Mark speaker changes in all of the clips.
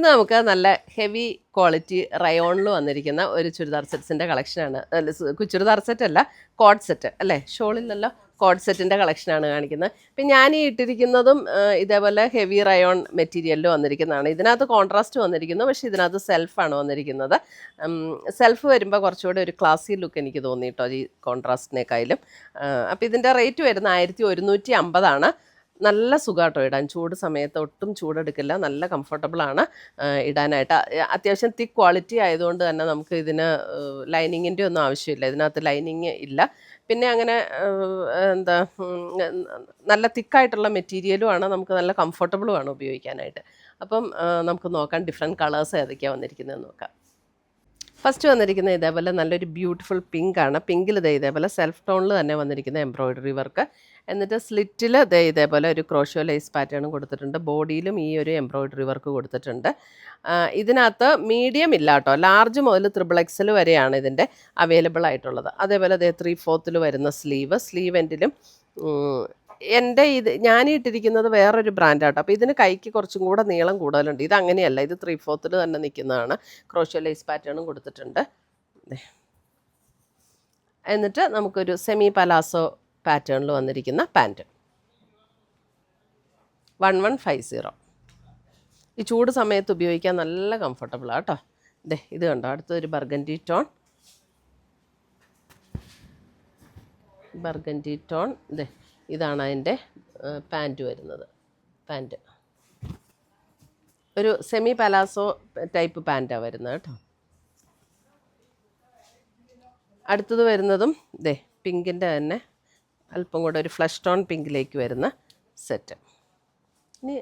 Speaker 1: ഇന്ന് നമുക്ക് നല്ല ഹെവി ക്വാളിറ്റി റയോണിൽ വന്നിരിക്കുന്ന ഒരു ചുരിദാർ സെറ്റ്സിൻ്റെ കളക്ഷനാണ്. ചുരിദാർ സെറ്റ് അല്ല, കോഡ് സെറ്റ് അല്ലേ, ഷോളിലല്ലോ, കോഡ് സെറ്റിൻ്റെ കളക്ഷനാണ് കാണിക്കുന്നത്. ഇപ്പം ഞാൻ ഈ ഇട്ടിരിക്കുന്നതും ഇതേപോലെ ഹെവി റയോൺ മെറ്റീരിയലിൽ വന്നിരിക്കുന്നതാണ്. ഇതിനകത്ത് കോൺട്രാസ്റ്റ് വന്നിരിക്കുന്നു, പക്ഷേ ഇതിനകത്ത് സെൽഫാണ് വന്നിരിക്കുന്നത്. സെൽഫ് വരുമ്പോൾ കുറച്ചുകൂടി ഒരു ക്ലാസി ലുക്ക് എനിക്ക് തോന്നി കേട്ടോ ഈ കോൺട്രാസ്റ്റിനേക്കാളും. അപ്പോൾ ഇതിൻ്റെ റേറ്റ് വരുന്ന 1150 നല്ല സുഖമാട്ടോ ഇടാൻ. ചൂട് സമയത്ത് ഒട്ടും ചൂടെടുക്കില്ല, നല്ല കംഫർട്ടബിളാണ് ഇടാനായിട്ട്. അത്യാവശ്യം തിക്ക് ക്വാളിറ്റി ആയതുകൊണ്ട് തന്നെ നമുക്ക് ഇതിന് ലൈനിങ്ങിൻ്റെ ഒന്നും ആവശ്യമില്ല. ഇതിനകത്ത് ലൈനിങ് ഇല്ല. പിന്നെ അങ്ങനെ എന്താ നല്ല തിക്കായിട്ടുള്ള മെറ്റീരിയലുമാണ്, നമുക്ക് നല്ല കംഫർട്ടബിളുമാണ് ഉപയോഗിക്കാനായിട്ട്. അപ്പം നമുക്ക് നോക്കാം ഡിഫറെൻറ്റ് കളേഴ്സ് ഏതൊക്കെയാണ് വന്നിരിക്കുന്നത് നോക്കാം. ഫസ്റ്റ് വന്നിരിക്കുന്നത് ഇതേപോലെ നല്ലൊരു ബ്യൂട്ടിഫുൾ പിങ്കാണ്. പിങ്കിൽ ഇതേപോലെ സെൽഫ് ടോണിൽ തന്നെ വന്നിരിക്കുന്ന എംബ്രോയിഡറി വർക്ക്. എന്നിട്ട് സ്ലിറ്റിൽ ഇതേപോലെ ഒരു ക്രോഷോ ലേസ് പാറ്റേൺ കൊടുത്തിട്ടുണ്ട്. ബോഡിയിലും ഈ ഒരു എംബ്രോയിഡറി വർക്ക് കൊടുത്തിട്ടുണ്ട്. ഇതിനകത്ത് മീഡിയം ഇല്ല കേട്ടോ, ലാർജ് മുതൽ XXL വരെയാണ് ഇതിൻ്റെ അവൈലബിൾ ആയിട്ടുള്ളത്. അതേപോലെ 3/4 വരുന്ന സ്ലീവ് എൻഡിലും. ഞാൻ ഇട്ടിരിക്കുന്നത് വേറൊരു ബ്രാൻഡാട്ടോ, അപ്പോൾ ഇതിന് കൈക്ക് കുറച്ചും കൂടെ നീളം കൂടുതലുണ്ട്. ഇത് അങ്ങനെയല്ല, ഇത് 3/4 തന്നെ നിൽക്കുന്നതാണ്. ക്രോഷോ ലേസ് പാറ്റേണും കൊടുത്തിട്ടുണ്ട്. എന്നിട്ട് നമുക്കൊരു സെമി പലാസോ പാറ്റേണിൽ വന്നിരിക്കുന്ന പാൻറ്റ് 1150. ഈ ചൂട് സമയത്ത് ഉപയോഗിക്കാൻ നല്ല കംഫർട്ടബിളാണ് കേട്ടോ. ഇത് കണ്ടോ, അടുത്തൊരു ബർഗൻഡി ടോൺ. ഇതാണ് അതിൻ്റെ പാൻറ്റ് വരുന്നത്. പാൻറ്റ് ഒരു സെമി പലാസോ ടൈപ്പ് പാൻറ്റാണ് വരുന്നത് കേട്ടോ. അടുത്തത് വരുന്നതും പിങ്കിൻ്റെ തന്നെ അല്പം കൂടെ ഒരു ഫ്ലഷ് ടോൺ പിങ്കിലേക്ക് വരുന്ന സെറ്റ്. ഇനി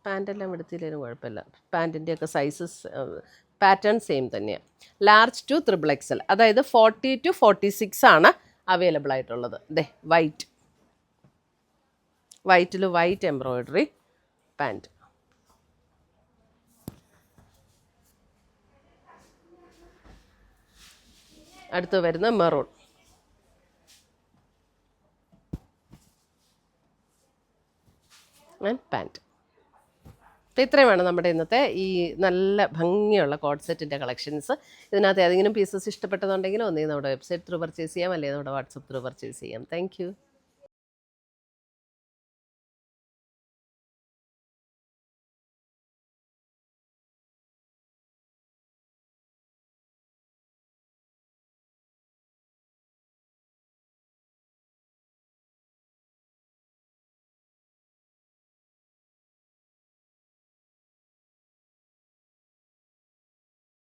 Speaker 1: പാൻറ്റെല്ലാം എടുത്തില്ലേലും കുഴപ്പമില്ല. പാൻറ്റിൻ്റെയൊക്കെ സൈസസ് പാറ്റേൺ സെയിം തന്നെയാണ്. ലാർജ് ടു XXL, അതായത് 40 to 46 ആണ് അവൈലബിൾ ആയിട്ടുള്ളത്. വൈറ്റിൽ വൈറ്റ് എംബ്രോയിഡറി പാൻറ്റ്. അടുത്ത് വരുന്ന മെറൂൺ. പാൻറ്റ്. അപ്പോൾ ഇത്രയുമാണ് നമ്മുടെ ഇന്നത്തെ ഈ നല്ല ഭംഗിയുള്ള കോഡ് സെറ്റിൻ്റെ കളക്ഷൻസ്. ഇതിനകത്ത് ഏതെങ്കിലും പീസസ് ഇഷ്ടപ്പെട്ടതുണ്ടെങ്കിൽ ഒന്നെങ്കിൽ നമ്മുടെ വെബ്സൈറ്റ് ത്രൂ പർച്ചേസ് ചെയ്യാം, അല്ലെങ്കിൽ നമ്മുടെ വാട്സപ്പ് ത്രൂ പർച്ചേസ് ചെയ്യാം. താങ്ക്